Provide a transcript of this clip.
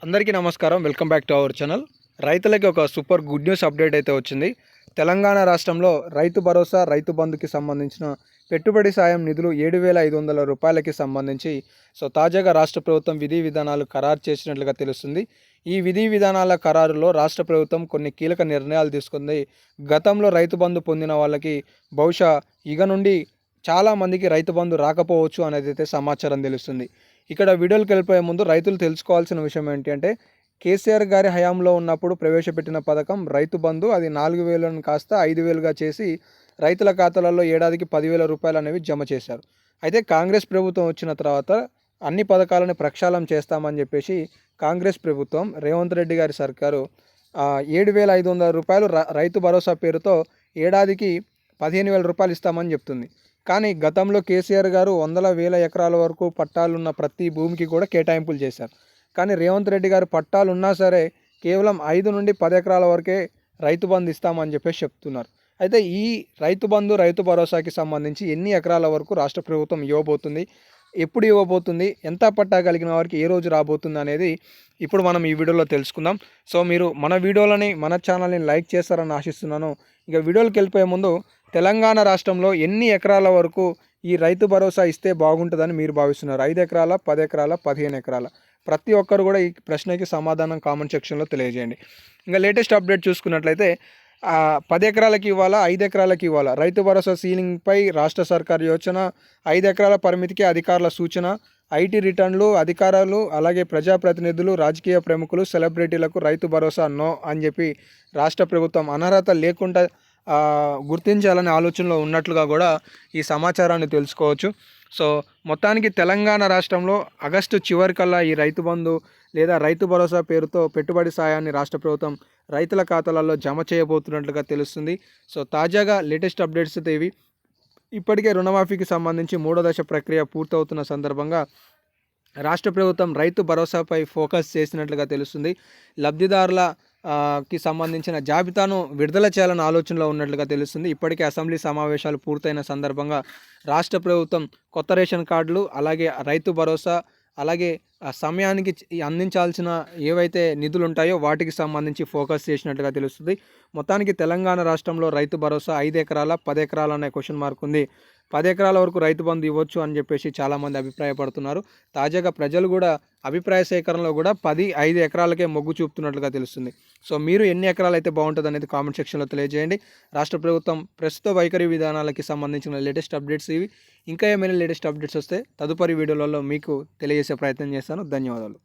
అందరికీ నమస్కారం. Welcome back to our channel. రైతులకి ఒక సూపర్ గుడ్ న్యూస్ అప్డేట్ అయితే వచ్చింది. తెలంగాణ రాష్ట్రంలో రైతు భరోసా, రైతు బంధుకి సంబంధించిన పెట్టుబడి సాయం నిధులు 7,500 రూపాయలకి సంబంధించి తాజాగా రాష్ట్ర ప్రభుత్వం విధి విధానాలు ఖరారు చేసినట్లుగా తెలుస్తుంది. ఈ విధి విధానాల ఖరారులో రాష్ట్ర ప్రభుత్వం కొన్ని కీలక నిర్ణయాలు తీసుకుంది. గతంలో రైతు బంధు పొందిన వాళ్ళకి బహుశా ఇక నుండి చాలామందికి రైతు బంధు రాకపోవచ్చు అనేది అయితే సమాచారం తెలుస్తుంది. ఇక్కడ వీడియోకి వెళ్ళిపోయే ముందు రైతులు తెలుసుకోవాల్సిన విషయం ఏంటి అంటే, కేసీఆర్ గారి హయాంలో ఉన్నప్పుడు ప్రవేశపెట్టిన పథకం రైతు బంధు, అది 4,000 కాస్త 5,000గా చేసి రైతుల ఖాతాలలో ఏడాదికి 10,000 రూపాయలు అనేవి జమ చేశారు. అయితే కాంగ్రెస్ ప్రభుత్వం వచ్చిన తర్వాత అన్ని పథకాలను ప్రక్షాళన చేస్తామని చెప్పేసి కాంగ్రెస్ ప్రభుత్వం, రేవంత్ రెడ్డి గారి సర్కారు 7,500 రూపాయలు రైతు భరోసా పేరుతో ఏడాదికి 15,000 రూపాయలు ఇస్తామని చెప్తుంది. కానీ గతంలో కేసీఆర్ గారు వందల వేల ఎకరాల వరకు పట్టాలున్న ప్రతి భూమికి కూడా కేటాయింపులు చేశారు. కానీ రేవంత్ రెడ్డి గారు పట్టాలు ఉన్నా సరే కేవలం 5 నుండి 10 ఎకరాల వరకే రైతు బంధు ఇస్తామని చెప్పేసి చెప్తున్నారు. అయితే ఈ రైతు బంధు, రైతు భరోసాకి సంబంధించి ఎన్ని ఎకరాల వరకు రాష్ట్ర ప్రభుత్వం ఇవ్వబోతుంది, ఎప్పుడు ఇవ్వబోతుంది, ఎంత పట్టా కలిగిన వారికి ఏ రోజు రాబోతుంది అనేది ఇప్పుడు మనం ఈ వీడియోలో తెలుసుకుందాం. మీరు మన వీడియోలని, మన ఛానల్ని లైక్ చేస్తారని ఆశిస్తున్నాను. ఇక వీడియోకి వెళ్ళిపోయే ముందు, తెలంగాణ రాష్ట్రంలో ఎన్ని ఎకరాల వరకు ఈ రైతు భరోసా ఇస్తే బాగుంటుందని మీరు భావిస్తున్నారు? 5 ఎకరాల, 10 ఎకరాల, 15 ఎకరాల? ప్రతి ఒక్కరు కూడా ఈ ప్రశ్నకి సమాధానం కామెంట్ సెక్షన్లో తెలియజేయండి. ఇంకా లేటెస్ట్ అప్డేట్ చూసుకున్నట్లయితే 10 ఎకరాలకి ఇవ్వాలా, 5 ఎకరాలకి ఇవ్వాలా? రైతు భరోసా సీలింగ్పై రాష్ట్ర సర్కార్ యోచన, 5 ఎకరాల పరిమితికి అధికారుల సూచన, ఐటీ రిటర్న్లు అధికారులు, అలాగే ప్రజాప్రతినిధులు, రాజకీయ ప్రముఖులు, సెలబ్రిటీలకు రైతు భరోసా నో అని చెప్పి రాష్ట్ర ప్రభుత్వం అనర్హత లేకుండా గుర్తించాలనే ఆలోచనలో ఉన్నట్లుగా కూడా ఈ సమాచారాన్ని తెలుసుకోవచ్చు. మొత్తానికి తెలంగాణ రాష్ట్రంలో ఆగస్టు చివరికల్లా ఈ రైతు బంధు లేదా రైతు భరోసా పేరుతో పెట్టుబడి సాయాన్ని రాష్ట్ర ప్రభుత్వం రైతుల ఖాతాలలో జమ చేయబోతున్నట్లుగా తెలుస్తుంది. తాజాగా లేటెస్ట్ అప్డేట్స్ అయితే ఇవి. ఇప్పటికే రుణమాఫీకి సంబంధించి 3వ దశ ప్రక్రియ పూర్తవుతున్న సందర్భంగా రాష్ట్ర ప్రభుత్వం రైతు భరోసాపై ఫోకస్ చేసినట్లుగా తెలుస్తుంది. లబ్ధిదారుల కి సంబంధించిన జాబితాను విడుదల చేయాలన్న ఆలోచనలో ఉన్నట్లుగా తెలుస్తుంది. ఇప్పటికే అసెంబ్లీ సమావేశాలు పూర్తయిన సందర్భంగా రాష్ట్ర ప్రభుత్వం కొత్త రేషన్ కార్డులు, అలాగే రైతు భరోసా, అలాగే సమయానికి అందించాల్సిన ఏవైతే నిధులు ఉంటాయో వాటికి సంబంధించి ఫోకస్ చేసినట్లుగా తెలుస్తుంది. మొత్తానికి తెలంగాణ రాష్ట్రంలో రైతు భరోసా 5 ఎకరాల, 10 ఎకరాల అనే క్వశ్చన్ మార్క్ ఉంది. 10 ఎకరాల వరకు రైతు బంధు ఇవ్వచ్చు అని చెప్పేసి చాలామంది అభిప్రాయపడుతున్నారు. తాజాగా ప్రజలు కూడా అభిప్రాయ సేకరణలో కూడా 5 ఎకరాలకే మొగ్గు చూపుతున్నట్లుగా తెలుస్తుంది. మీరు ఎన్ని ఎకరాలు అయితే బాగుంటుంది అనేది కామెంట్ సెక్షన్లో తెలియజేయండి. రాష్ట్ర ప్రభుత్వం ప్రస్తుత వైఖరి విధానాలకి సంబంధించిన లేటెస్ట్ అప్డేట్స్ ఇవి. ఇంకా ఏమైనా లేటెస్ట్ అప్డేట్స్ వస్తే తదుపరి వీడియోలలో మీకు తెలియజేసే ప్రయత్నం చేస్తాను. ధన్యవాదాలు.